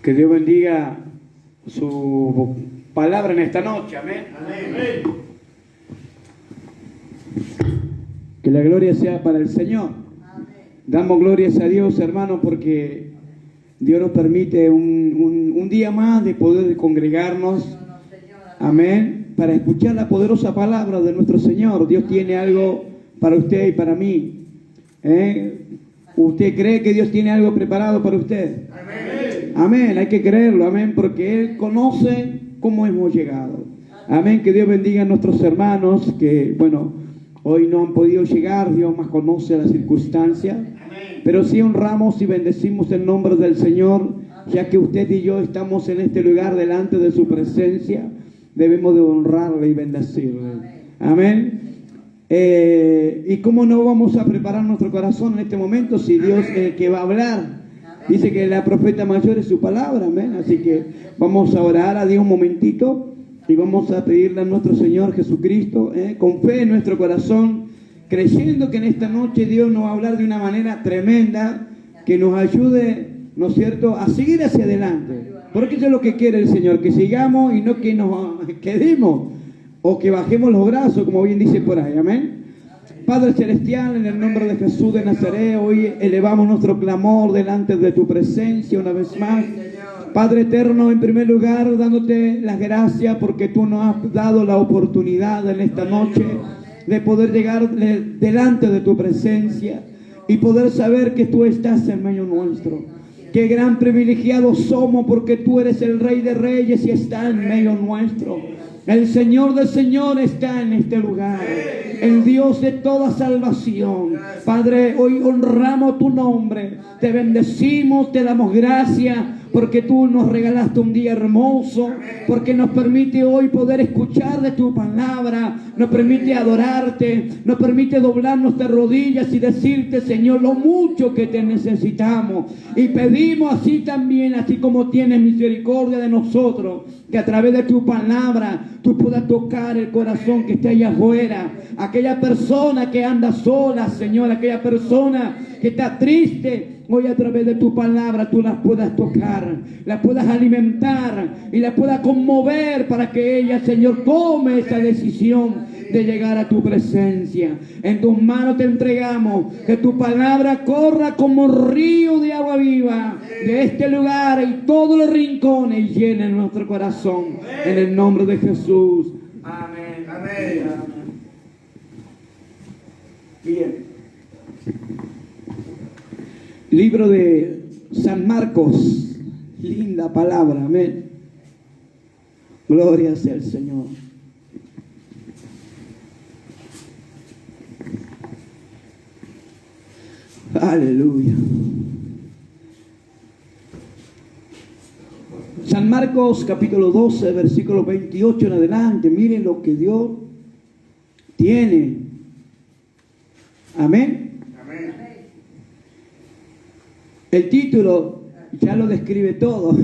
Que Dios bendiga su palabra en esta noche. Amén. Amén. Que la gloria sea para el Señor. Amén. Damos glorias a Dios, hermano, porque Dios nos permite un día más de poder congregarnos. Amén. Para escuchar la poderosa palabra de nuestro Señor. Dios tiene algo para usted y para mí. ¿Usted cree que Dios tiene algo preparado para usted? Amén. Amén, hay que creerlo, amén, porque Él conoce cómo hemos llegado. Amén, que Dios bendiga a nuestros hermanos que, bueno, hoy no han podido llegar, Dios más conoce las circunstancias, pero sí honramos y bendecimos el nombre del Señor, ya que usted y yo estamos en este lugar delante de su presencia, debemos de honrarle y bendecirle. Amén. Y cómo no vamos a preparar nuestro corazón en este momento si Dios es el que va a hablar. Dice que la profeta mayor es su palabra, amén. Así que vamos a orar a Dios un momentito y vamos a pedirle a nuestro Señor Jesucristo, con fe en nuestro corazón, creyendo que en esta noche Dios nos va a hablar de una manera tremenda, que nos ayude, ¿no es cierto?, a seguir hacia adelante. Porque eso es lo que quiere el Señor, que sigamos y no que nos quedemos o que bajemos los brazos, como bien dice por ahí, amén. Padre Celestial, en el nombre de Jesús de Nazaret, hoy elevamos nuestro clamor delante de tu presencia una vez más. Padre eterno, en primer lugar, dándote las gracias porque tú nos has dado la oportunidad en esta noche de poder llegar delante de tu presencia y poder saber que tú estás en medio nuestro. Qué gran privilegiados somos porque tú eres el Rey de Reyes y está en medio nuestro. El Señor del Señor está en este lugar, el Dios de toda salvación. Padre, hoy honramos tu nombre, te bendecimos, te damos gracias porque tú nos regalaste un día hermoso, porque nos permite hoy poder escuchar de tu palabra, nos permite adorarte, nos permite doblar nuestras rodillas y decirte, Señor, lo mucho que te necesitamos. Y pedimos así también, así como tienes misericordia de nosotros, que a través de tu palabra tú puedas tocar el corazón que está allá afuera, aquella persona que anda sola, Señor, aquella persona que está triste. Hoy a través de tu palabra tú las puedas tocar, las puedas alimentar y las puedas conmover para que ella, Señor, tome esa decisión de llegar a tu presencia. En tus manos te entregamos, que tu palabra corra como río de agua viva de este lugar y todos los rincones y llene nuestro corazón. En el nombre de Jesús. Amén. Amén. Bien. Libro de San Marcos, linda palabra, amén. Gloria sea el Señor. Aleluya. San Marcos capítulo 12, versículo 28 en adelante. Miren lo que Dios tiene. Amén. El título ya lo describe todo.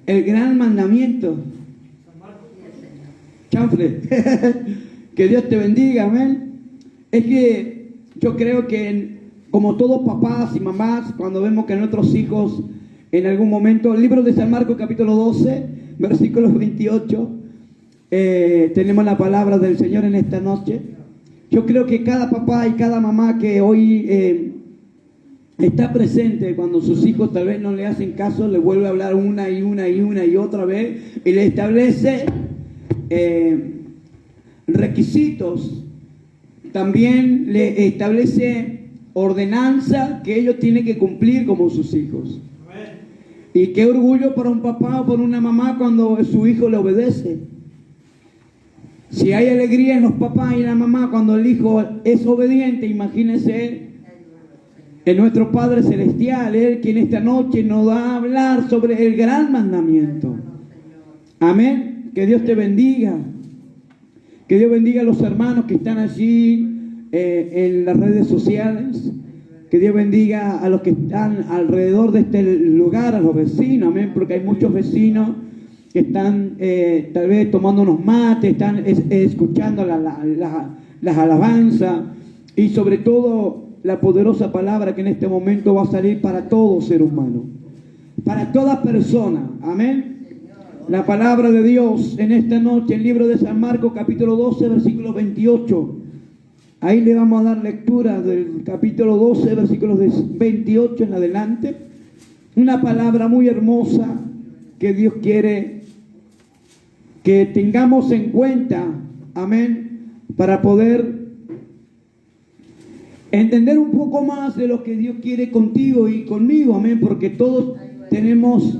El gran mandamiento. Chanfle. Que Dios te bendiga, amén. Es que yo creo que como todos papás y mamás, cuando vemos que nuestros hijos en algún momento, el libro de San Marcos capítulo 12, versículos 28, tenemos la palabra del Señor en esta noche. Yo creo que cada papá y cada mamá que hoy está presente, cuando sus hijos tal vez no le hacen caso, le vuelve a hablar una y otra vez y le establece requisitos. También le establece ordenanza que ellos tienen que cumplir como sus hijos. Y qué orgullo para un papá o para una mamá cuando su hijo le obedece. Si hay alegría en los papás y la mamá cuando el hijo es obediente, imagínense en nuestro Padre Celestial, Él que en esta noche nos va a hablar sobre el gran mandamiento. Amén. Que Dios te bendiga. Que Dios bendiga a los hermanos que están allí en las redes sociales. Que Dios bendiga a los que están alrededor de este lugar, a los vecinos. Amén. Porque hay muchos vecinos que están tal vez tomando unos mates, están escuchando las alabanzas y sobre todo la poderosa palabra que en este momento va a salir para todo ser humano. para toda persona. Amén. La palabra de Dios en esta noche, el libro de San Marcos, capítulo 12, versículo 28. Ahí le vamos a dar lectura del capítulo 12, versículos de 28 en adelante. Una palabra muy hermosa que Dios quiere que tengamos en cuenta, amén, para poder entender un poco más de lo que Dios quiere contigo y conmigo, amén, porque todos tenemos,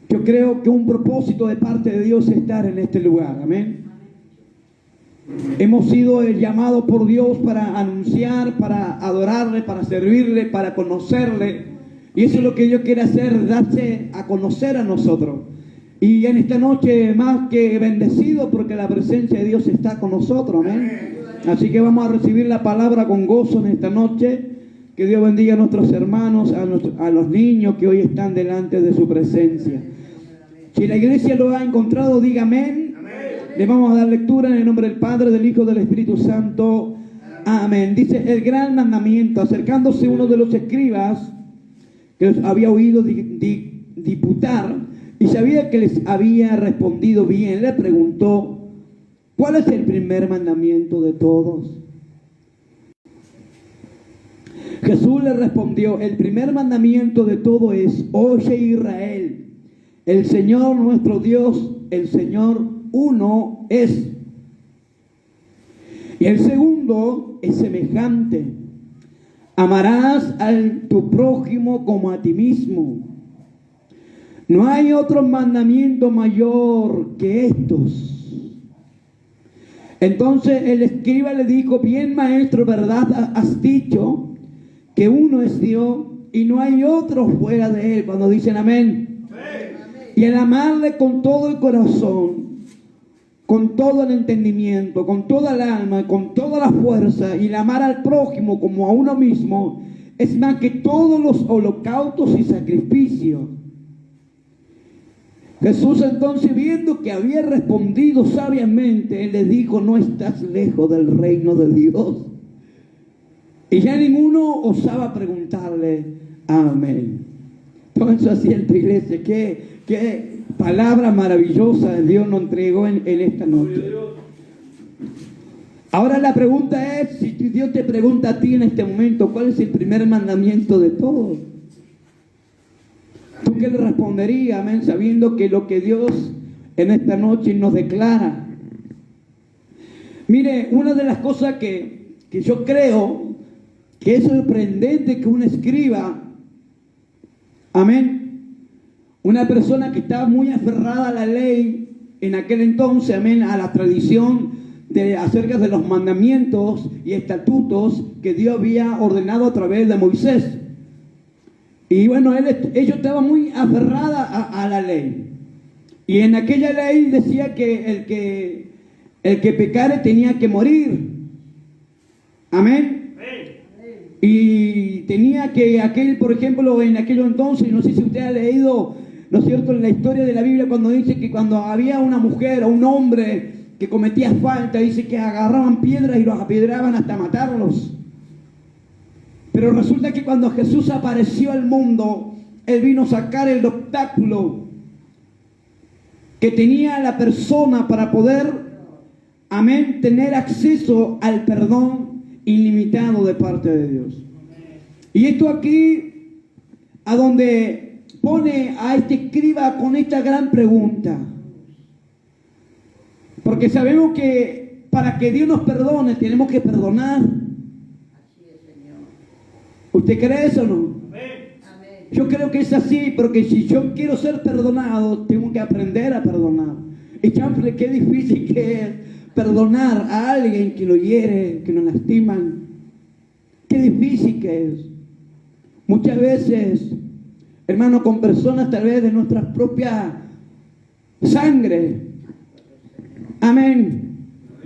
yo creo que un propósito de parte de Dios es estar en este lugar, amén. Hemos sido llamados por Dios para anunciar, para adorarle, para servirle, para conocerle. Y eso es lo que Dios quiere hacer, darse a conocer a nosotros. Y en esta noche más que bendecido porque la presencia de Dios está con nosotros, amén. Así que vamos a recibir la palabra con gozo en esta noche. Que Dios bendiga a nuestros hermanos, a los niños que hoy están delante de su presencia. Si la iglesia lo ha encontrado, diga amén. Le vamos a dar lectura en el nombre del Padre, del Hijo, del Espíritu Santo. Amén. Dice el gran mandamiento. Acercándose uno de los escribas que los había oído disputar y sabía que les había respondido bien, le preguntó: ¿cuál es el primer mandamiento de todos? Jesús le respondió: el primer mandamiento de todo es: oye Israel, el Señor nuestro Dios, el Señor uno es. Y el segundo es semejante: amarás a tu prójimo como a ti mismo. No hay otro mandamiento mayor que estos. Entonces el escriba le dijo: bien, maestro, verdad has dicho, que uno es Dios y no hay otro fuera de él. Cuando dicen amén. Y el amarle con todo el corazón, con todo el entendimiento, con toda el alma, con toda la fuerza, y el amar al prójimo como a uno mismo, es más que todos los holocaustos y sacrificios. Jesús entonces, viendo que había respondido sabiamente, él le dijo: no estás lejos del reino de Dios. Y ya ninguno osaba preguntarle amén. Todo su asiento, iglesia. Qué palabra maravillosa Dios nos entregó en esta noche. Ahora la pregunta es, si Dios te pregunta a ti en este momento, ¿cuál es el primer mandamiento de todos? ¿Tú qué le responderías, amén, sabiendo que lo que Dios en esta noche nos declara? Mire, una de las cosas que yo creo que es sorprendente que un escriba, amén, una persona que estaba muy aferrada a la ley en aquel entonces, amén, a la tradición acerca de los mandamientos y estatutos que Dios había ordenado a través de Moisés. Y bueno, ellos estaban muy aferrados a la ley. Y en aquella ley decía que el que pecare tenía que morir. Amén. Y tenía que por ejemplo, en aquel entonces, no sé si usted ha leído, ¿no es cierto?, en la historia de la Biblia, cuando dice que cuando había una mujer o un hombre que cometía falta, dice que agarraban piedras y los apiedraban hasta matarlos. Pero resulta que cuando Jesús apareció al mundo, Él vino a sacar el obstáculo que tenía la persona para poder, amén, tener acceso al perdón ilimitado de parte de Dios. Y esto aquí, a donde pone a este escriba con esta gran pregunta. Porque sabemos que para que Dios nos perdone, tenemos que perdonar. ¿Usted cree eso o no? Amén. Yo creo que es así, porque si yo quiero ser perdonado, tengo que aprender a perdonar. Y chanfle, qué difícil que es perdonar a alguien que lo hiere, que nos lastiman. Qué difícil que es. Muchas veces, hermano, con personas tal vez de nuestra propia sangre, amén,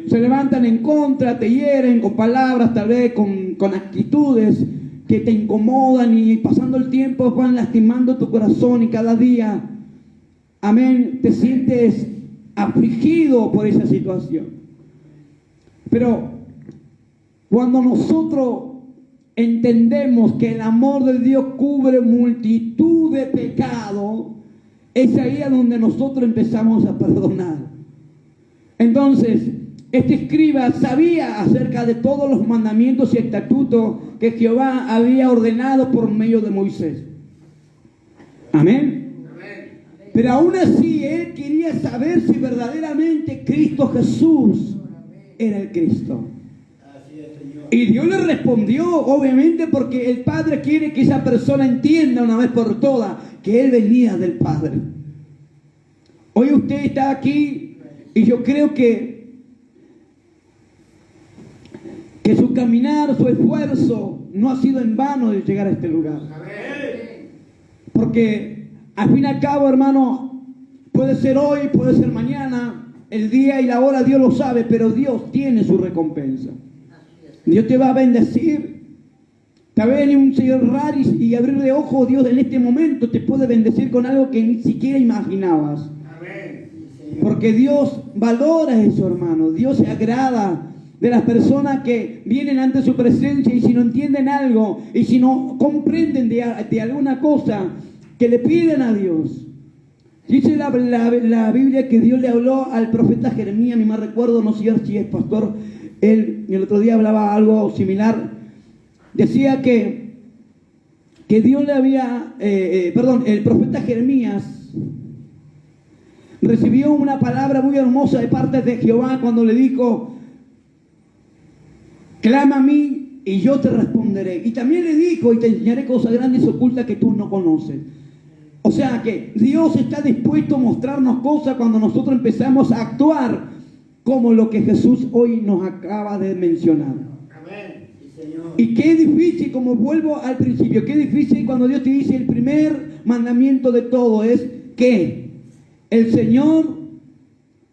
se levantan en contra, te hieren con palabras, tal vez con actitudes que te incomodan, y pasando el tiempo van lastimando tu corazón, y cada día, amén, te sientes afligido por esa situación. Pero cuando nosotros entendemos que el amor de Dios cubre multitud de pecados, es ahí a donde nosotros empezamos a perdonar. Entonces, este escriba sabía acerca de todos los mandamientos y estatutos que Jehová había ordenado por medio de Moisés. Amén. Pero aún así, él quería saber si verdaderamente Cristo Jesús era el Cristo. Y Dios le respondió, obviamente, porque el Padre quiere que esa persona entienda una vez por todas que Él venía del Padre. Hoy usted está aquí y yo creo que su caminar, su esfuerzo no ha sido en vano de llegar a este lugar. Porque al fin y al cabo, hermano, puede ser hoy, puede ser mañana, el día y la hora Dios lo sabe, pero Dios tiene su recompensa. Dios te va a bendecir. Tal vez en un cerrar y abrir de ojos, Dios en este momento te puede bendecir con algo que ni siquiera imaginabas. Amén. Porque Dios valora eso, hermano. Dios se agrada de las personas que vienen ante su presencia y si no entienden algo y si no comprenden de alguna cosa que le piden a Dios. Dice la Biblia que Dios le habló al profeta Jeremías, ni más recuerdo, no sé si es pastor, él el otro día hablaba algo similar. Decía que Dios le había, el profeta Jeremías recibió una palabra muy hermosa de parte de Jehová cuando le dijo: clama a mí y yo te responderé. Y también le dijo: y te enseñaré cosas grandes y ocultas que tú no conoces. O sea que Dios está dispuesto a mostrarnos cosas cuando nosotros empezamos a actuar como lo que Jesús hoy nos acaba de mencionar. Amén. Sí, Señor. Y qué difícil, como vuelvo al principio, qué difícil cuando Dios te dice el primer mandamiento de todo es que el Señor,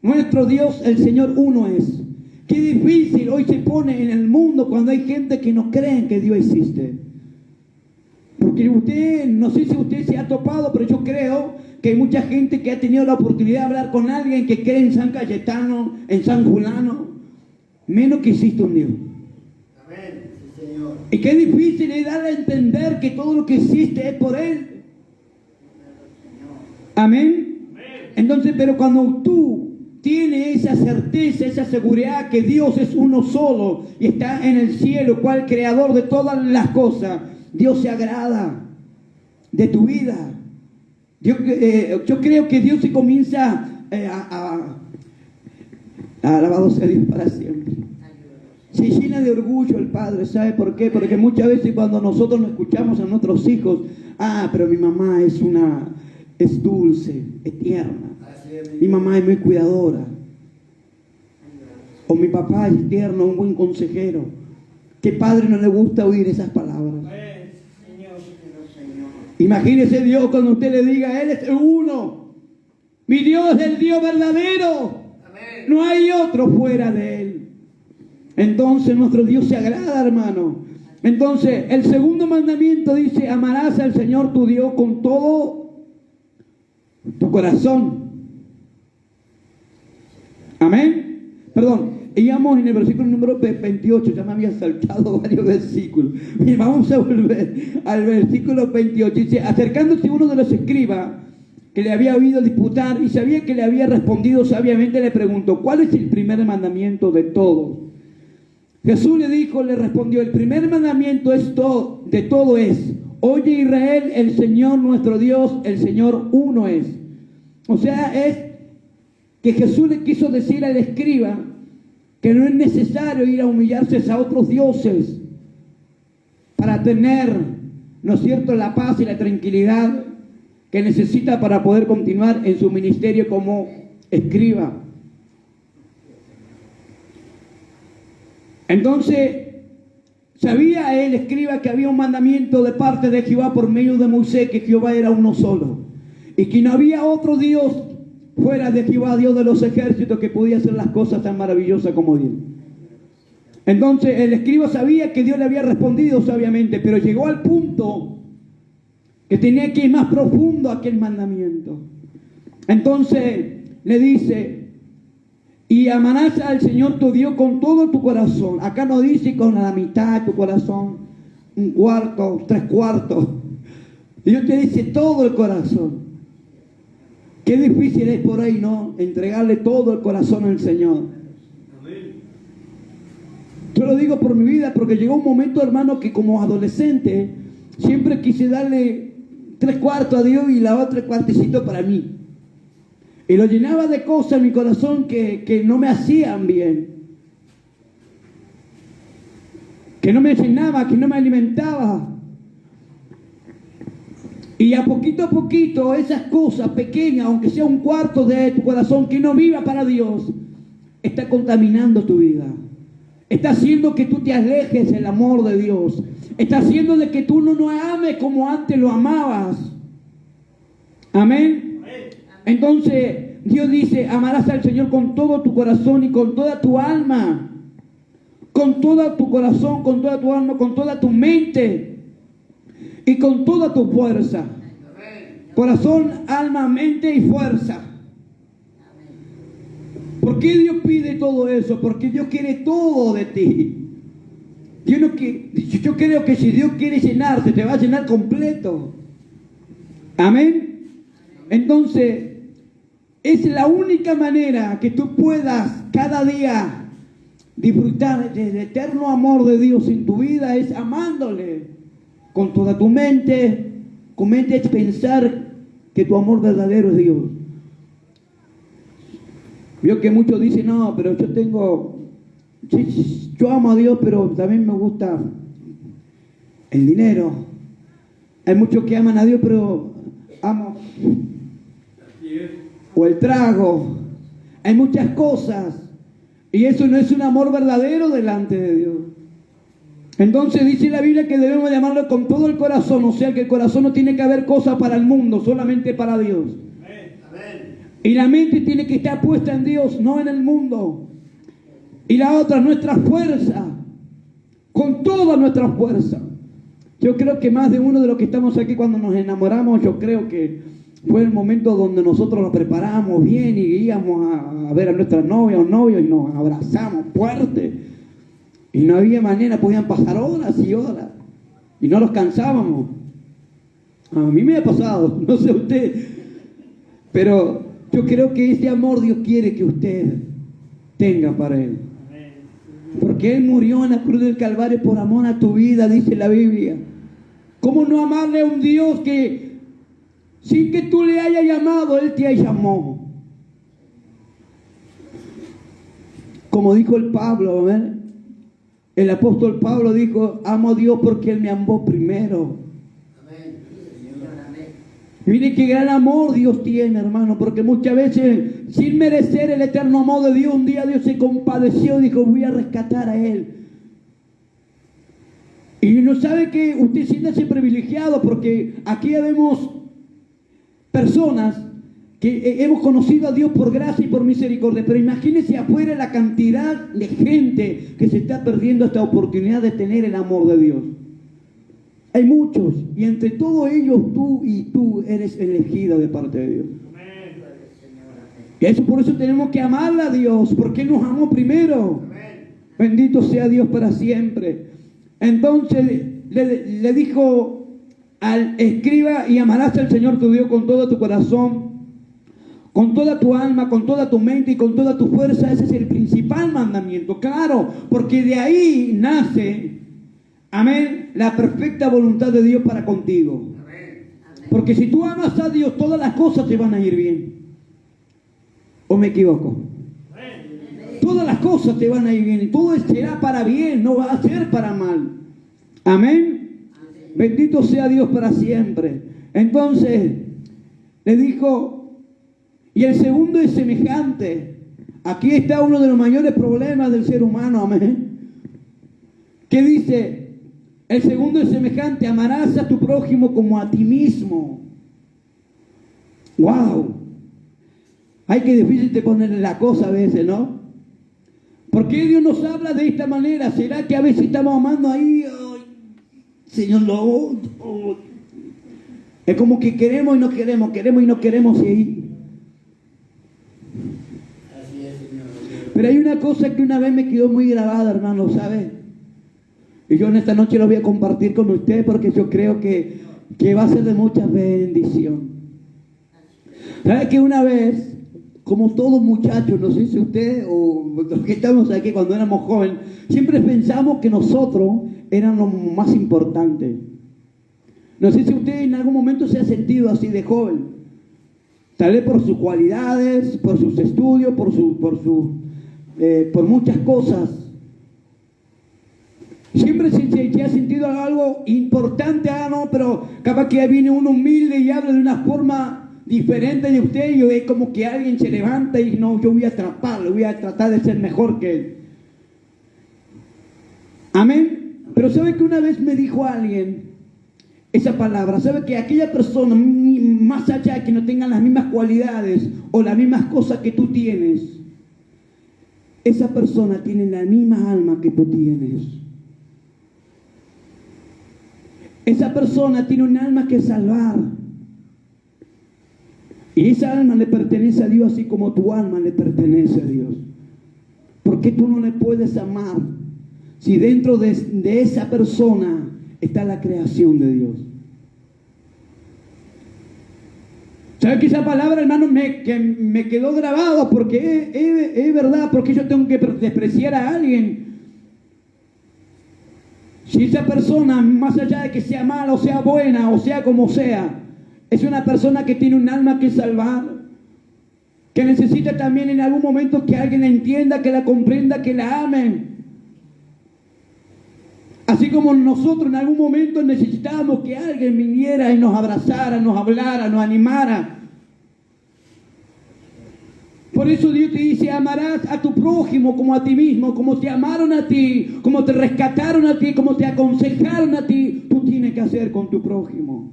nuestro Dios, el Señor uno es. Qué difícil hoy se pone en el mundo cuando hay gente que no cree que Dios existe. Porque usted, no sé si usted se ha topado, pero yo creo que hay mucha gente que ha tenido la oportunidad de hablar con alguien que cree en San Cayetano, en San Fulano, menos que existe un Dios. Amén. Sí, Señor. Y qué difícil es darle a entender que todo lo que existe es por Él. Amén. Entonces, pero cuando tú tienes esa certeza, esa seguridad que Dios es uno solo y está en el cielo, cual creador de todas las cosas, Dios se agrada de tu vida. Yo creo que Dios se comienza alabado sea Dios para siempre. Se llena de orgullo el Padre. ¿Sabe por qué? Porque muchas veces cuando nosotros nos escuchamos a nuestros hijos: pero mi mamá es dulce, es tierna. Mi mamá es muy cuidadora. O mi papá es tierno, un buen consejero. ¿Qué padre no le gusta oír esas palabras? Imagínese Dios cuando usted le diga: Él es uno. Mi Dios es el Dios verdadero. Amén. No hay otro fuera de Él. Entonces nuestro Dios se agrada, hermano. Entonces el segundo mandamiento dice: amarás al Señor tu Dios con todo tu corazón. Amén. Perdón. Íbamos en el versículo número 28, ya me había saltado varios versículos. Bien, vamos a volver al versículo 28. Dice: acercándose uno de los escribas que le había oído disputar y sabía que le había respondido sabiamente, le preguntó: ¿cuál es el primer mandamiento de todos? Jesús le respondió: el primer mandamiento de todo es: oye Israel, el Señor nuestro Dios, el Señor uno es. O sea, es que Jesús le quiso decir al escriba que no es necesario ir a humillarse a otros dioses para tener, ¿no es cierto?, la paz y la tranquilidad que necesita para poder continuar en su ministerio como escriba. Entonces, sabía el escriba que había un mandamiento de parte de Jehová por medio de Moisés, que Jehová era uno solo y que no había otro Dios fuera de Jehová, Dios de los ejércitos, que podía hacer las cosas tan maravillosas como Dios. Entonces el escriba sabía que Dios le había respondido sabiamente, pero llegó al punto que tenía que ir más profundo a aquel mandamiento. Entonces le dice: y amarás al Señor tu Dios con todo tu corazón. Acá no dice con la mitad de tu corazón, un cuarto, 3/4. Dios te dice todo el corazón. Qué difícil es por ahí, ¿no? Entregarle todo el corazón al Señor. Yo lo digo por mi vida, porque llegó un momento, hermano, que como adolescente siempre quise darle 3/4 a Dios y la otra cuartecito para mí. Y lo llenaba de cosas en mi corazón que no me hacían bien. Que no me llenaba, que no me alimentaba. Y a poquito esas cosas pequeñas, aunque sea 1/4 de tu corazón que no viva para Dios, está contaminando tu vida. Está haciendo que tú te alejes del amor de Dios. Está haciendo de que tú no ames como antes lo amabas. Amén. Entonces Dios dice, amarás al Señor con todo tu corazón y con toda tu alma. Con todo tu corazón, con toda tu alma, con toda tu mente y con toda tu fuerza. Corazón, alma, mente y fuerza. ¿Por qué Dios pide todo eso? Porque Dios quiere todo de ti. Yo creo que si Dios quiere llenarte, te va a llenar completo. Amén. Entonces, es la única manera que tú puedas cada día disfrutar del eterno amor de Dios en tu vida, es amándole con toda tu mente. Con mente es pensar que tu amor verdadero es Dios. Veo que muchos dicen, no, pero yo amo a Dios, pero también me gusta el dinero. Hay muchos que aman a Dios, pero amo o el trago. Hay muchas cosas. Y eso no es un amor verdadero delante de Dios. Entonces dice la Biblia que debemos de amarlo con todo el corazón. O sea que el corazón no tiene que haber cosas para el mundo, solamente para Dios. Y la mente tiene que estar puesta en Dios, no en el mundo. Y la otra, nuestra fuerza, con toda nuestra fuerza. Yo creo que más de uno de los que estamos aquí cuando nos enamoramos, yo creo que fue el momento donde nosotros nos preparamos bien y íbamos a ver a nuestra novia o novio y nos abrazamos fuerte. Y no había manera, podían pasar horas y horas. Y no nos cansábamos. A mí me ha pasado, no sé usted. Pero yo creo que ese amor Dios quiere que usted tenga para Él. Porque Él murió en la cruz del Calvario por amor a tu vida, dice la Biblia. ¿Cómo no amarle a un Dios que sin que tú le hayas llamado, Él te llamó? Como dijo el Pablo, ¿ver? El apóstol Pablo dijo, amo a Dios porque Él me amó primero. Mire qué gran amor Dios tiene, hermano, porque muchas veces, sin merecer el eterno amor de Dios, un día Dios se compadeció y dijo, voy a rescatar a Él. Y no sabe que usted siéntase privilegiado, porque aquí vemos personas que hemos conocido a Dios por gracia y por misericordia, pero imagínese afuera la cantidad de gente que se está perdiendo esta oportunidad de tener el amor de Dios. Hay muchos, y entre todos ellos tú eres elegido de parte de Dios. Y eso, por eso tenemos que amarle a Dios, porque Él nos amó primero. Bendito sea Dios para siempre. Entonces le dijo al escriba, y amarás al Señor tu Dios con todo tu corazón, con toda tu alma, con toda tu mente y con toda tu fuerza. Ese es el principal mandamiento, claro, porque de ahí nace, amén, la perfecta voluntad de Dios para contigo. Porque si tú amas a Dios, todas las cosas te van a ir bien. ¿O me equivoco? Todas las cosas te van a ir bien, y todo será para bien, no va a ser para mal. Amén. Bendito sea Dios para siempre. Entonces le dijo, y el segundo es semejante. Aquí está uno de los mayores problemas del ser humano, amén. ¿Qué dice? El segundo es semejante, amarás a tu prójimo como a ti mismo. ¡Wow! Ay, qué difícil de ponerle la cosa a veces, ¿no? ¿Por qué Dios nos habla de esta manera? ¿Será que a veces estamos amando ahí? Ay, Señor, no. Es como que queremos y no queremos, queremos y no queremos y ahí. Pero hay una cosa que una vez me quedó muy grabada, hermano, ¿sabes? Y yo en esta noche lo voy a compartir con ustedes porque yo creo que va a ser de mucha bendición. ¿Sabe que una vez, como todos muchachos, no sé si usted o los que estamos aquí cuando éramos jóvenes, siempre pensamos que nosotros éramos lo más importante? No sé si usted en algún momento se ha sentido así de joven. Tal vez por sus cualidades, por sus estudios, por muchas cosas. Siempre se ha sentido algo importante, no, pero capaz que viene uno humilde y habla de una forma diferente de usted, y es como que alguien se levanta y no, yo voy a atraparlo, voy a tratar de ser mejor que él. Amén. Pero ¿sabe que una vez me dijo alguien esa palabra? ¿Sabe que aquella persona, más allá de que no tenga las mismas cualidades o las mismas cosas que tú tienes, esa persona tiene la misma alma que tú tienes? Esa persona tiene un alma que salvar. Y esa alma le pertenece a Dios, así como tu alma le pertenece a Dios. ¿Por qué tú no le puedes amar si dentro de esa persona está la creación de Dios? ¿Sabe que esa palabra, hermano, me quedó grabado? Porque es verdad, porque yo tengo que despreciar a alguien. Si esa persona, más allá de que sea mala o sea buena o sea como sea, es una persona que tiene un alma que salvar, que necesita también en algún momento que alguien la entienda, que la comprenda, que la amen. Así como nosotros en algún momento necesitábamos que alguien viniera y nos abrazara, nos hablara, nos animara. Por eso Dios te dice: amarás a tu prójimo como a ti mismo. Como te amaron a ti, como te rescataron a ti, como te aconsejaron a ti, tú tienes que hacer con tu prójimo.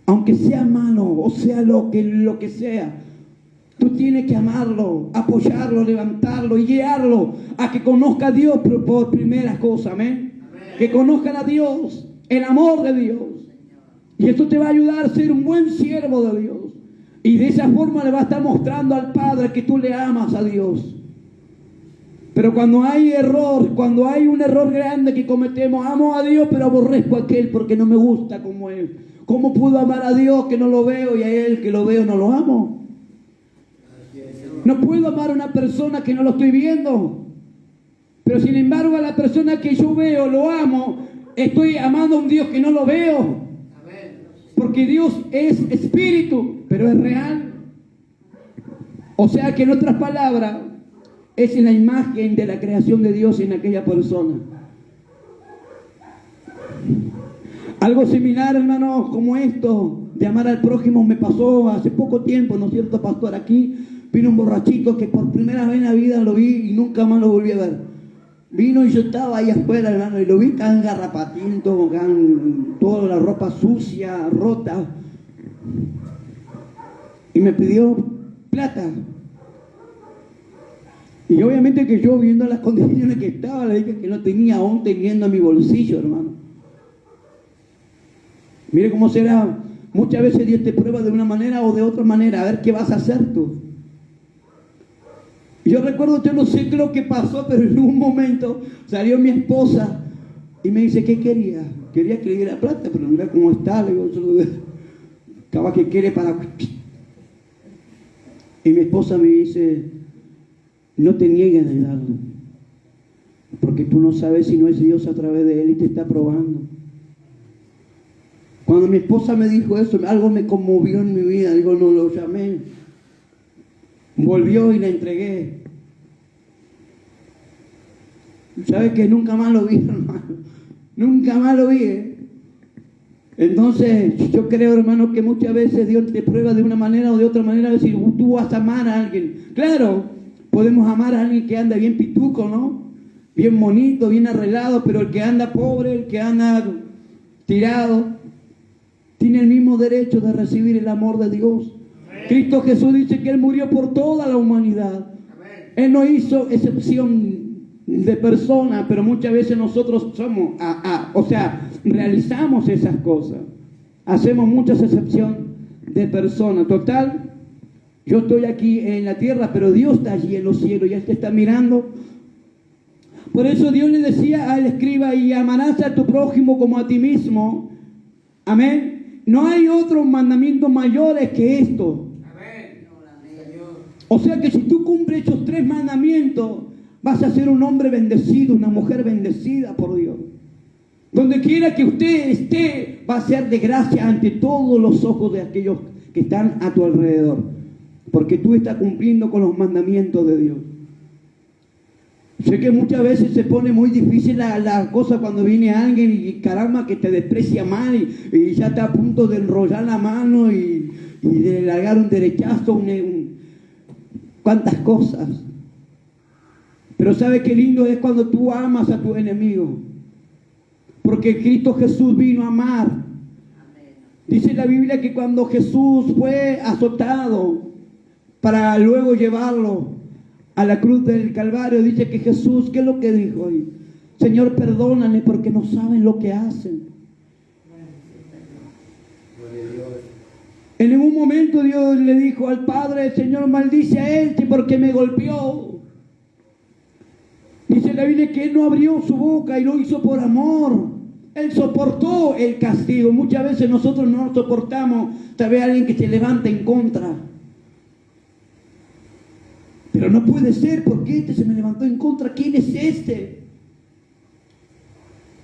Aunque sea malo o sea lo que sea, tú tienes que amarlo, apoyarlo, levantarlo y guiarlo a que conozca a Dios por primeras cosas. Amén. Que conozcan a Dios, el amor de Dios. Y esto te va a ayudar a ser un buen siervo de Dios. Y de esa forma le va a estar mostrando al Padre que tú le amas a Dios. Pero cuando hay error, cuando hay un error grande que cometemos, amo a Dios pero aborrezco a aquel porque no me gusta como él. ¿Cómo puedo amar a Dios que no lo veo y a él que lo veo no lo amo? No puedo amar a una persona que no lo estoy viendo. Pero sin embargo a la persona que yo veo, lo amo, estoy amando a un Dios que no lo veo. Porque Dios es espíritu, pero es real. O sea que en otras palabras, es la imagen de la creación de Dios en aquella persona. Algo similar, hermano, como esto de amar al prójimo me pasó hace poco tiempo, ¿no es cierto, pastor? Aquí vino un borrachito que por primera vez en la vida lo vi y nunca más lo volví a ver. Vino y yo estaba ahí afuera, hermano, y lo vi tan garrapatín, toda la ropa sucia, rota. Y me pidió plata. Y obviamente que yo, viendo las condiciones que estaba, le dije que no tenía, aún teniendo en mi bolsillo, hermano. Mire cómo será. Muchas veces Dios te prueba de una manera o de otra manera, a ver qué vas a hacer tú. Yo recuerdo, yo no sé qué lo que pasó, pero en un momento salió mi esposa y me dice: ¿qué quería? Quería que le diera plata, pero mira cómo está. Le digo, acaba que quiere para... Y mi esposa me dice: no te niegues de darlo, porque tú no sabes si no es Dios a través de él y te está probando. Cuando mi esposa me dijo eso, algo me conmovió en mi vida. Digo, no, lo llamé. Volvió y la entregué. ¿Sabes que nunca más lo vi, hermano? Nunca más lo vi, Entonces, yo creo, hermano, que muchas veces Dios te prueba de una manera o de otra manera. Decir, tú vas a amar a alguien. Claro, podemos amar a alguien que anda bien pituco, ¿no? Bien bonito, bien arreglado, pero el que anda pobre, el que anda tirado, tiene el mismo derecho de recibir el amor de Dios. Amén. Cristo Jesús dice que Él murió por toda la humanidad. Amén. Él no hizo excepción de persona, pero muchas veces nosotros somos, realizamos esas cosas. Hacemos muchas excepciones de persona. Total, yo estoy aquí en la tierra, pero Dios está allí en los cielos y Él te está mirando Por eso Dios le decía al escriba, y amarás a tu prójimo como a ti mismo. Amén. No hay otros mandamientos mayores que esto. Amén. O sea que si tú cumples esos 3 mandamientos, vas a ser un hombre bendecido, una mujer bendecida por Dios. Donde quiera que usted esté, va a ser de gracia ante todos los ojos de aquellos que están a tu alrededor. Porque tú estás cumpliendo con los mandamientos de Dios. Sé que muchas veces se pone muy difícil la cosa cuando viene alguien y caramba que te desprecia mal y ya está a punto de enrollar la mano y de largar un derechazo, cuántas cosas. Pero ¿sabe qué lindo es cuando tú amas a tu enemigo? Porque Cristo Jesús vino a amar. Dice la Biblia que cuando Jesús fue azotado para luego llevarlo a la cruz del Calvario, dice que Jesús, ¿qué es lo que dijo hoy? Señor, perdónale porque no saben lo que hacen. En ningún momento Dios le dijo al Padre, Señor, maldice a él porque me golpeó. Dice la Biblia que Él no abrió su boca y lo hizo por amor. Él soportó el castigo. Muchas veces nosotros no soportamos tal vez a alguien que se levanta en contra. Pero no puede ser porque este se me levantó en contra. ¿Quién es este?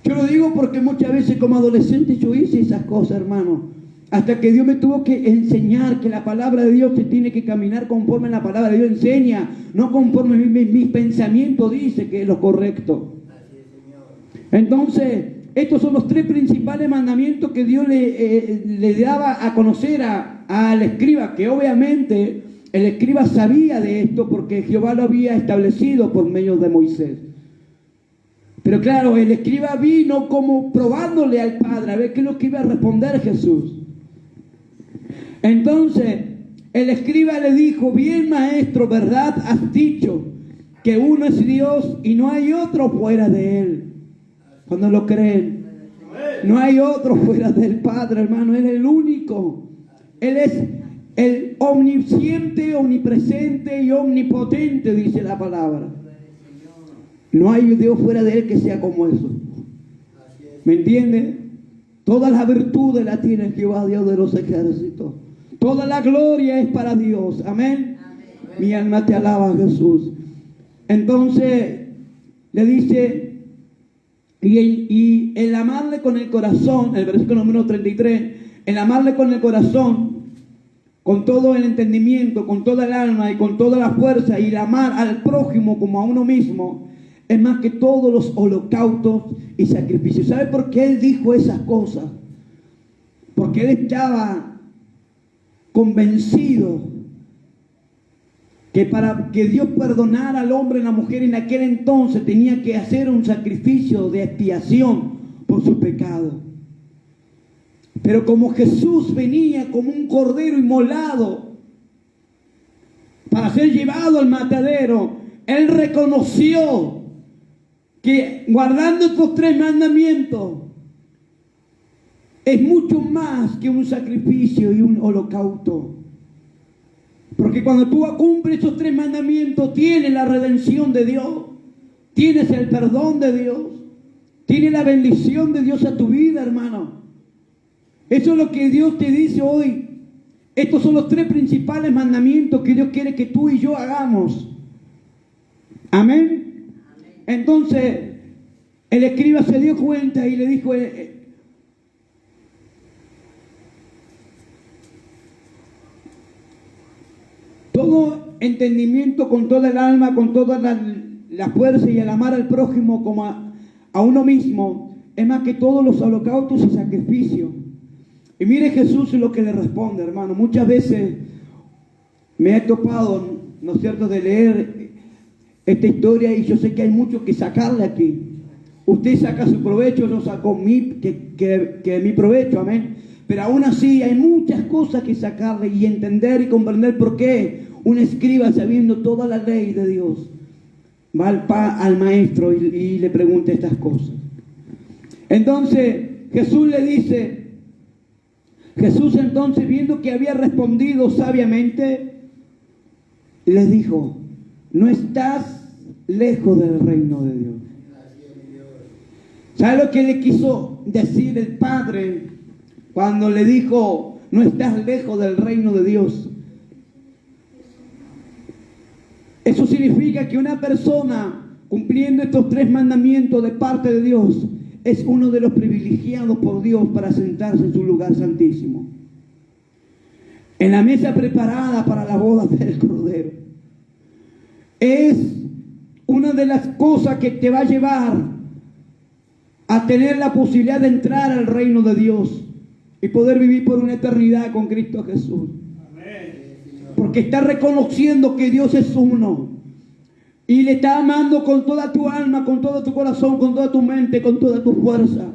Yo lo digo porque muchas veces como adolescente yo hice esas cosas, hermano. Hasta que Dios me tuvo que enseñar que la palabra de Dios se tiene que caminar conforme la palabra de Dios enseña, no conforme mis pensamientos dice que es lo correcto. Entonces, estos son los 3 principales mandamientos que Dios le daba a conocer al escriba, que obviamente el escriba sabía de esto porque Jehová lo había establecido por medio de Moisés. Pero claro, el escriba vino como probándole al Padre a ver qué es lo que iba a responder Jesús. Entonces, el escriba le dijo, bien maestro, ¿verdad has dicho que uno es Dios y no hay otro fuera de Él? Cuando lo creen, no hay otro fuera del Padre, hermano, Él es el único. Él es el omnisciente, omnipresente y omnipotente, dice la palabra. No hay Dios fuera de Él que sea como eso. ¿Me entiende? Todas las virtudes las tiene Jehová, Dios de los ejércitos. Toda la gloria es para Dios. Amén. Mi alma te alaba, Jesús. Entonces le dice, y el amarle con el corazón, el versículo número 33, el amarle con el corazón, con todo el entendimiento, con toda el alma y con toda la fuerza, y el amar al prójimo como a uno mismo, es más que todos los holocaustos y sacrificios. ¿Sabe por qué Él dijo esas cosas? Porque Él estaba convencido que para que Dios perdonara al hombre y la mujer en aquel entonces tenía que hacer un sacrificio de expiación por sus pecados. Pero como Jesús venía como un cordero inmolado para ser llevado al matadero, Él reconoció que guardando estos 3 mandamientos es mucho más que un sacrificio y un holocausto. Porque cuando tú cumples esos 3 mandamientos, tienes la redención de Dios, tienes el perdón de Dios, tienes la bendición de Dios a tu vida, hermano. Eso es lo que Dios te dice hoy. Estos son los 3 principales mandamientos que Dios quiere que tú y yo hagamos. Amén. Entonces, el escriba se dio cuenta y le dijo, todo entendimiento con toda el alma, con toda la fuerza y el amar al prójimo como a uno mismo, es más que todos los holocaustos y sacrificios. Y mire Jesús lo que le responde, hermano. Muchas veces me he topado, ¿no es cierto?, de leer esta historia y yo sé que hay mucho que sacarle aquí. Usted saca su provecho, yo saco mi provecho, amén. Pero aún así hay muchas cosas que sacarle y entender y comprender por qué un escriba, sabiendo toda la ley de Dios, va al maestro y le pregunta estas cosas. Entonces Jesús le dice, Jesús entonces viendo que había respondido sabiamente, les dijo, no estás lejos del reino de Dios. ¿Sabe lo que le quiso decir el Padre cuando le dijo, no estás lejos del reino de Dios? Eso significa que una persona cumpliendo estos 3 mandamientos de parte de Dios es uno de los privilegiados por Dios para sentarse en su lugar santísimo, en la mesa preparada para la boda del Cordero. Es una de las cosas que te va a llevar a tener la posibilidad de entrar al reino de Dios y poder vivir por una eternidad con Cristo Jesús. Porque está reconociendo que Dios es uno y le está amando con toda tu alma, con todo tu corazón, con toda tu mente, con toda tu fuerza.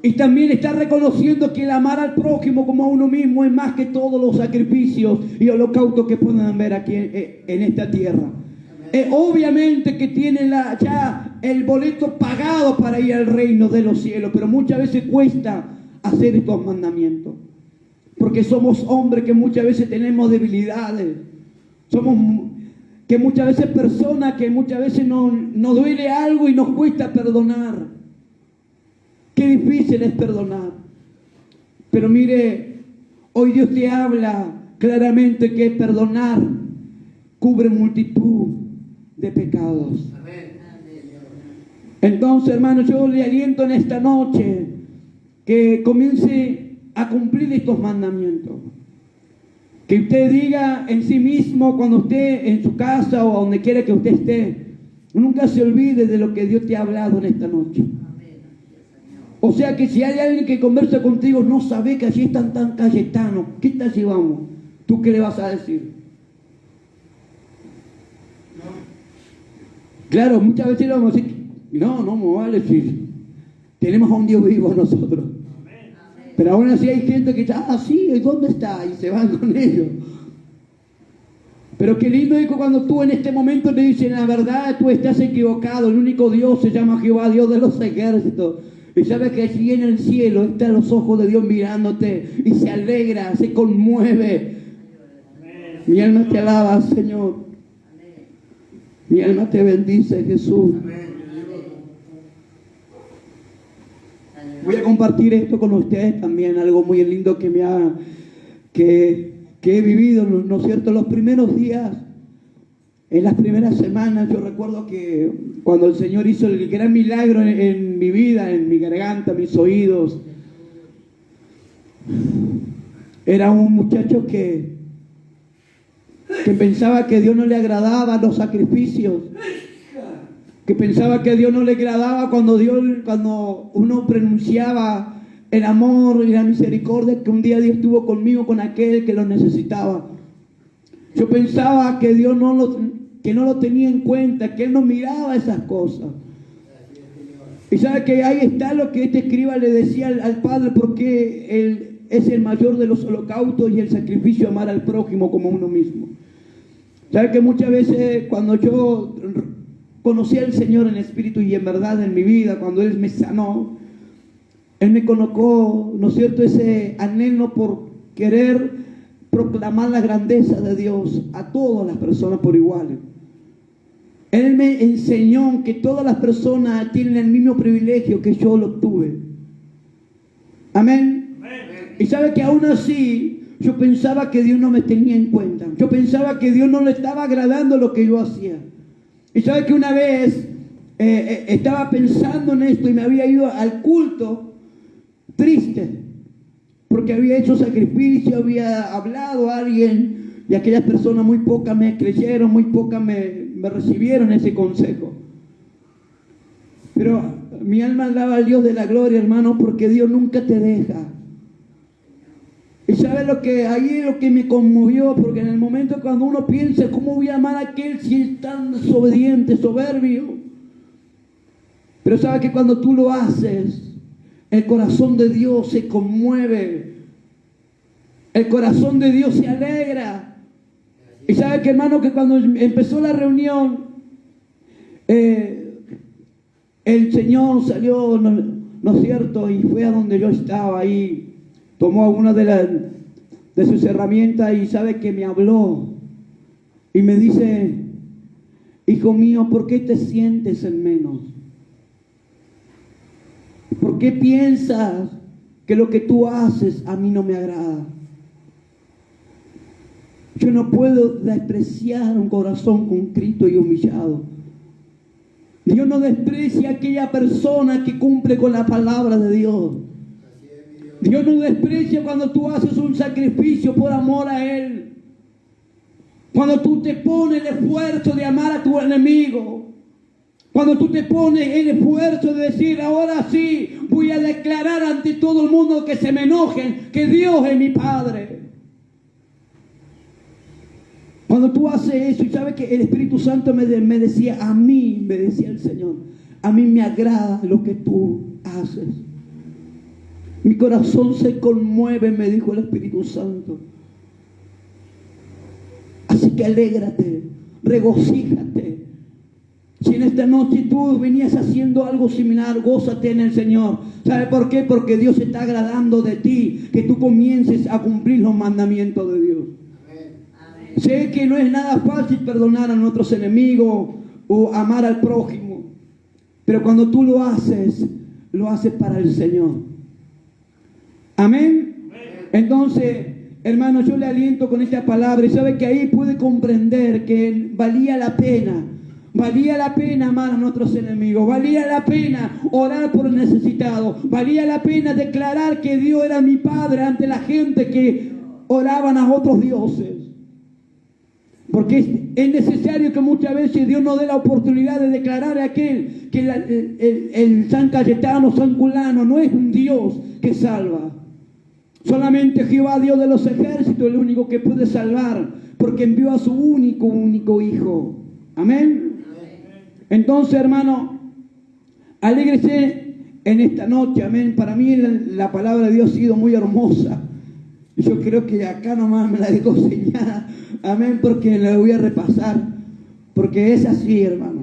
Y también está reconociendo que el amar al prójimo como a uno mismo es más que todos los sacrificios y holocaustos que puedan haber aquí en esta tierra. Obviamente que tienen ya el boleto pagado para ir al reino de los cielos, pero muchas veces cuesta hacer estos mandamientos. Porque somos hombres que muchas veces tenemos debilidades. Somos que muchas veces personas que muchas veces nos duele algo y nos cuesta perdonar. Qué difícil es perdonar. Pero mire, hoy Dios te habla claramente que perdonar cubre multitud de pecados. Entonces, hermanos, yo le aliento en esta noche que comience a cumplir estos mandamientos. Que usted diga en sí mismo, cuando esté en su casa o donde quiera que usted esté, nunca se olvide de lo que Dios te ha hablado en esta noche. O sea que si hay alguien que conversa contigo, no sabe que allí están tan Cayetano, ¿qué tal si vamos? ¿Tú qué le vas a decir? Claro, muchas veces le vamos a decir, no me va a decir. Tenemos a un Dios vivo nosotros. Pero aún así hay gente que está, sí, ¿dónde está? Y se van con ellos. Pero qué lindo es cuando tú en este momento te dicen, la verdad, tú estás equivocado, el único Dios se llama Jehová, Dios de los ejércitos. Y sabes que allí en el cielo están los ojos de Dios mirándote y se alegra, se conmueve. Mi alma te alaba, Señor. Mi alma te bendice, Jesús. Voy a compartir esto con ustedes también, algo muy lindo que he vivido, ¿no es cierto? Los primeros días, en las primeras semanas, yo recuerdo que cuando el Señor hizo el gran milagro en mi vida, en mi garganta, mis oídos, era un muchacho que pensaba que a Dios no le agradaban los sacrificios, que pensaba que a Dios no le agradaba cuando uno pronunciaba el amor y la misericordia que un día Dios tuvo conmigo, con aquel que lo necesitaba. Yo pensaba que Dios no lo tenía en cuenta, que Él no miraba esas cosas. Y sabe que ahí está lo que este escriba le decía al Padre, porque Él es el mayor de los holocaustos y el sacrificio, amar al prójimo como uno mismo. Sabe que muchas veces cuando yo conocí al Señor en espíritu y en verdad en mi vida, cuando Él me sanó, Él me colocó, ¿no es cierto?, ese anhelo por querer proclamar la grandeza de Dios a todas las personas por igual. Él me enseñó que todas las personas tienen el mismo privilegio que yo lo tuve. Amén. Y sabe que aún así yo pensaba que Dios no me tenía en cuenta. Yo pensaba que Dios no le estaba agradando lo que yo hacía. Y sabe que una vez estaba pensando en esto y me había ido al culto triste, porque había hecho sacrificio, había hablado a alguien y aquellas personas muy pocas me creyeron, muy pocas me recibieron ese consejo. Pero mi alma alaba al Dios de la gloria, hermano, porque Dios nunca te deja. Y sabe lo que me conmovió, porque en el momento cuando uno piensa, ¿cómo voy a amar a aquel si es tan desobediente, soberbio? Pero sabe que cuando tú lo haces, el corazón de Dios se conmueve, el corazón de Dios se alegra. Y sabe que, hermano, que cuando empezó la reunión, el Señor salió, ¿no es cierto?, y fue a donde yo estaba ahí. Tomó una de sus herramientas y sabe que me habló y me dice, hijo mío, ¿por qué te sientes en menos? ¿Por qué piensas que lo que tú haces a mí no me agrada? Yo no puedo despreciar un corazón contrito y humillado. Dios no desprecia a aquella persona que cumple con la palabra de Dios. Dios no desprecia cuando tú haces un sacrificio por amor a Él. Cuando tú te pones el esfuerzo de amar a tu enemigo. Cuando tú te pones el esfuerzo de decir, ahora sí, voy a declarar ante todo el mundo que se me enojen, que Dios es mi Padre. Cuando tú haces eso, y sabes que el Espíritu Santo me decía, a mí, me decía el Señor, a mí me agrada lo que tú haces. Mi corazón se conmueve, me dijo el Espíritu Santo. Así que alégrate, regocíjate. Si en esta noche tú venías haciendo algo similar, gózate en el Señor. ¿Sabe por qué? Porque Dios está agradando de ti, que tú comiences a cumplir los mandamientos de Dios. Amén. Sé que no es nada fácil perdonar a nuestros enemigos o amar al prójimo, pero cuando tú lo haces para el Señor. Amén. Entonces, hermano, yo le aliento con esta palabra y sabe que ahí puede comprender que valía la pena amar a nuestros enemigos, valía la pena orar por el necesitado, valía la pena declarar que Dios era mi Padre ante la gente que oraban a otros dioses. Porque es necesario que muchas veces Dios nos dé la oportunidad de declarar a aquel que el San Cayetano, San Culano, no es un Dios que salva. Solamente Jehová, Dios de los ejércitos, es el único que puede salvar, porque envió a su único Hijo. Amén. Entonces, hermano, alégrese en esta noche. Amén. Para mí la palabra de Dios ha sido muy hermosa. Yo creo que acá nomás me la dejó señalada. Amén, porque la voy a repasar. Porque es así, hermano.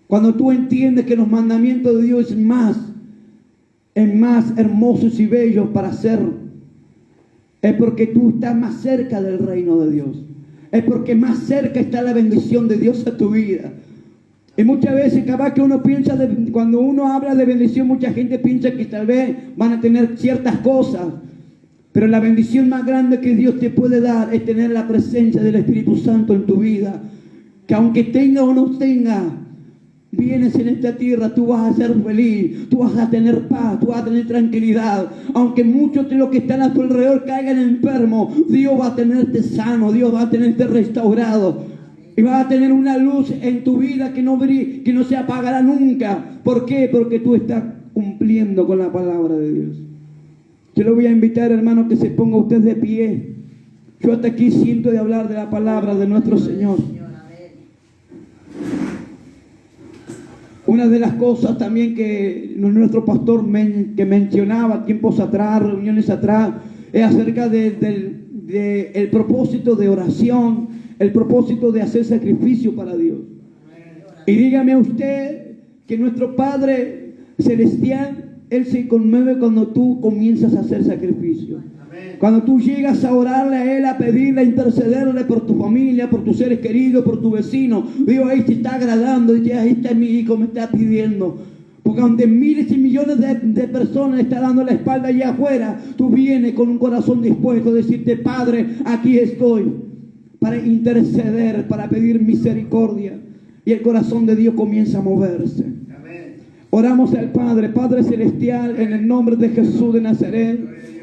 Cuando tú entiendes que los mandamientos de Dios es más hermosos y bellos para hacer, es porque tú estás más cerca del reino de Dios. Es porque más cerca está la bendición de Dios a tu vida. Y muchas veces, capaz que uno piensa, cuando uno habla de bendición, mucha gente piensa que tal vez van a tener ciertas cosas. Pero la bendición más grande que Dios te puede dar es tener la presencia del Espíritu Santo en tu vida. Que aunque tenga o no tenga, vienes en esta tierra, tú vas a ser feliz, tú vas a tener paz, tú vas a tener tranquilidad. Aunque muchos de los que están a tu alrededor caigan enfermos, Dios va a tenerte sano, Dios va a tenerte restaurado. Y vas a tener una luz en tu vida que no se apagará nunca. ¿Por qué? Porque tú estás cumpliendo con la palabra de Dios. Yo le voy a invitar, hermano, que se ponga usted de pie. Yo hasta aquí siento de hablar de la palabra de nuestro Señor. Una de las cosas también que nuestro pastor que mencionaba tiempos atrás, reuniones atrás, es acerca del propósito de oración, el propósito de hacer sacrificio para Dios. Y dígame usted que nuestro Padre Celestial, Él se conmueve cuando tú comienzas a hacer sacrificio. Cuando tú llegas a orarle a Él, a pedirle, a intercederle por tu familia, por tus seres queridos, por tu vecino. Dios, ahí te está agradando, y ahí está mi hijo, me está pidiendo. Porque aunque miles y millones de personas le están dando la espalda allá afuera, tú vienes con un corazón dispuesto a decirte, Padre, aquí estoy, para interceder, para pedir misericordia. Y el corazón de Dios comienza a moverse. Amén. Oramos al Padre, Padre Celestial, en el nombre de Jesús de Nazaret,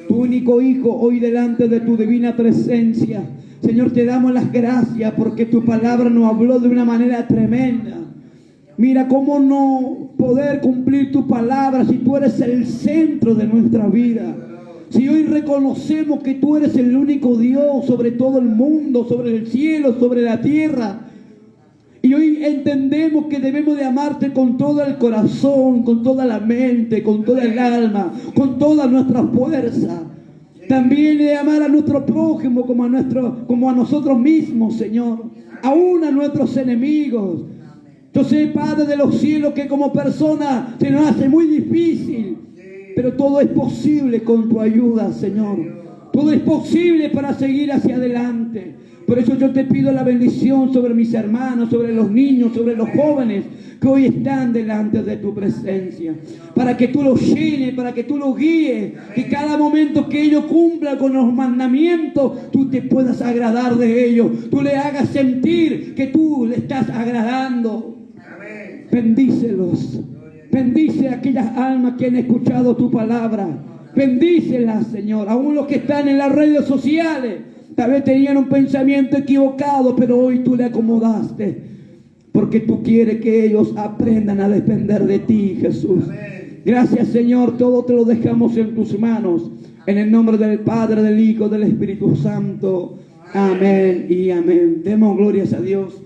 tu único Hijo, hoy delante de tu divina presencia. Señor, te damos las gracias porque tu palabra nos habló de una manera tremenda. Mira cómo no poder cumplir tu palabra si tú eres el centro de nuestra vida. Si hoy reconocemos que tú eres el único Dios sobre todo el mundo, sobre el cielo, sobre la tierra. Y hoy entendemos que debemos de amarte con todo el corazón, con toda la mente, con toda el alma, con toda nuestra fuerza. También de amar a nuestro prójimo como a nosotros mismos, Señor. Aún a nuestros enemigos. Yo sé, Padre de los cielos, que como persona se nos hace muy difícil. Pero todo es posible con tu ayuda, Señor. Todo es posible para seguir hacia adelante. Por eso yo te pido la bendición sobre mis hermanos, sobre los niños, sobre los jóvenes que hoy están delante de tu presencia. Para que tú los llenes, para que tú los guíes. Que cada momento que ellos cumplan con los mandamientos, tú te puedas agradar de ellos. Tú le hagas sentir que tú le estás agradando. Bendícelos. Bendice a aquellas almas que han escuchado tu palabra. Bendícelas, Señor. Aún los que están en las redes sociales, tal vez tenían un pensamiento equivocado, pero hoy tú le acomodaste. Porque tú quieres que ellos aprendan a depender de ti, Jesús. Gracias, Señor. Todo te lo dejamos en tus manos. En el nombre del Padre, del Hijo, del Espíritu Santo. Amén y amén. Demos glorias a Dios.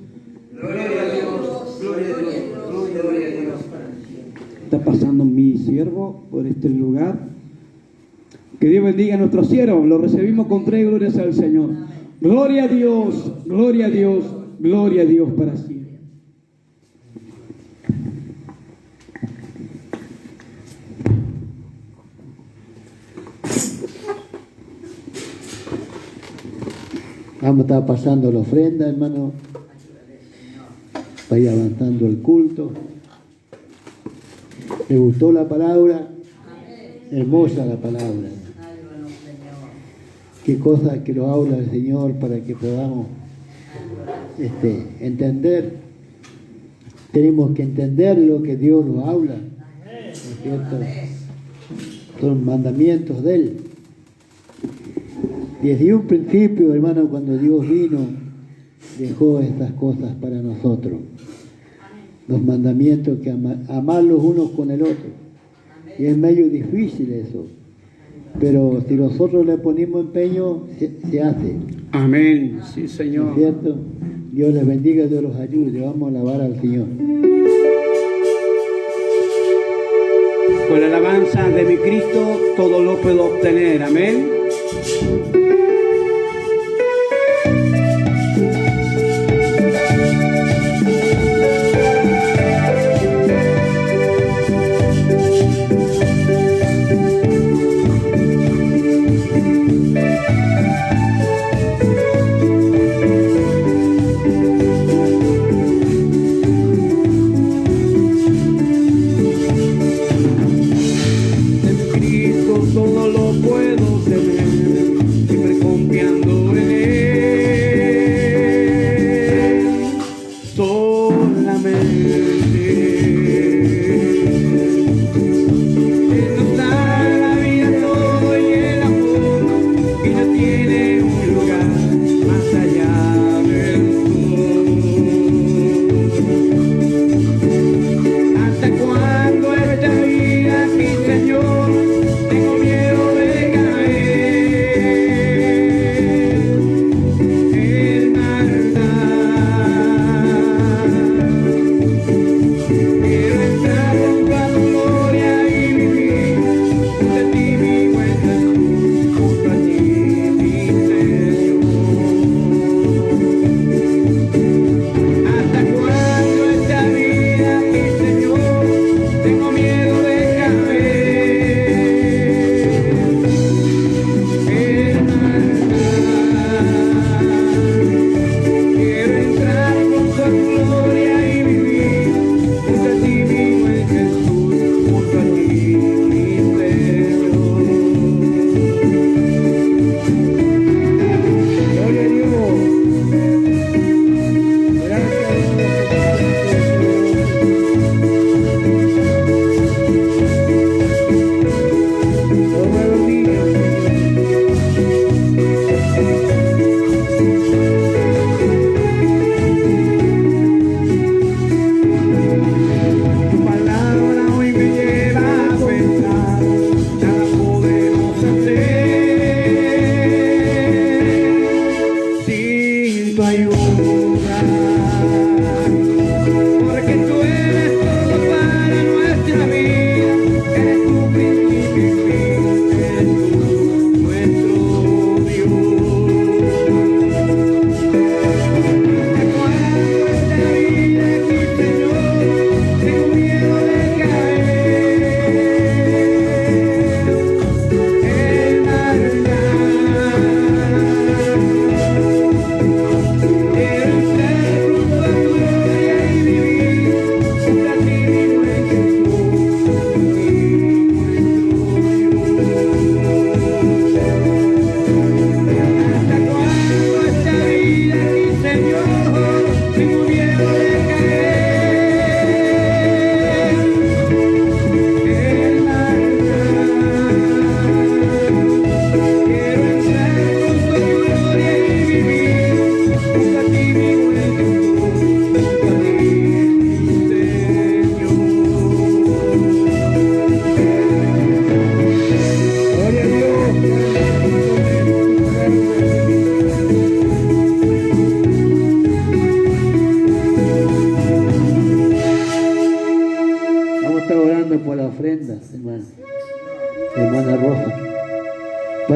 Gloria a Dios. Gloria a Dios. Gloria a Dios. Está pasando mi siervo por este lugar. Que Dios bendiga a nuestro siervo. Lo recibimos con 3 glorias al Señor. Gloria a Dios, gloria a Dios, gloria a Dios para siempre. Vamos a estar pasando la ofrenda, hermano, para ir avanzando el culto. ¿Le gustó la palabra? Hermosa la palabra. Qué cosa que lo habla el Señor para que podamos entender. Tenemos que entender lo que Dios nos habla, ¿no es cierto? Son mandamientos de Él. Desde un principio, hermano, cuando Dios vino, dejó estas cosas para nosotros. Los mandamientos, que amar los unos con el otro. Y es medio difícil eso. Pero si nosotros le ponemos empeño, se hace. Amén. Sí, Señor. ¿No es cierto? Dios les bendiga, Dios los ayude. Vamos a alabar al Señor. Con la alabanza de mi Cristo, todo lo puedo obtener. Amén. Todo lo puedo tener.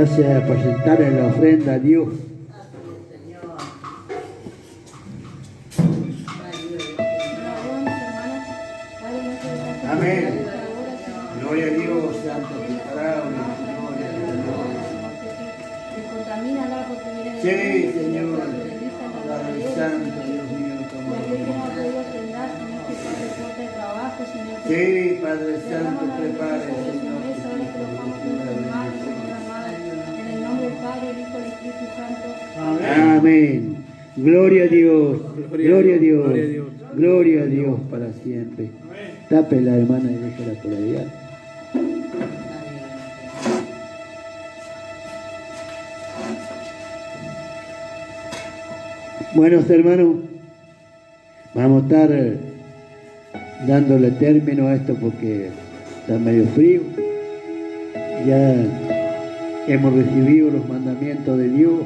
Gracias por sentar en la ofrenda a Dios. Amén. Gloria a Dios, santo preparado. Sí, Señor. Padre Santo, Dios mío, sí, Padre Santo, prepare, Señor. En el nombre del Padre, el Hijo y el Espíritu Santo. Amén. Gloria a Dios. Gloria a Dios. Gloria a Dios para siempre. Tape la hermana y déjela por allá. Bueno, hermanos, vamos a estar dándole término a esto porque está medio frío. Ya hemos recibido los mandamientos de Dios.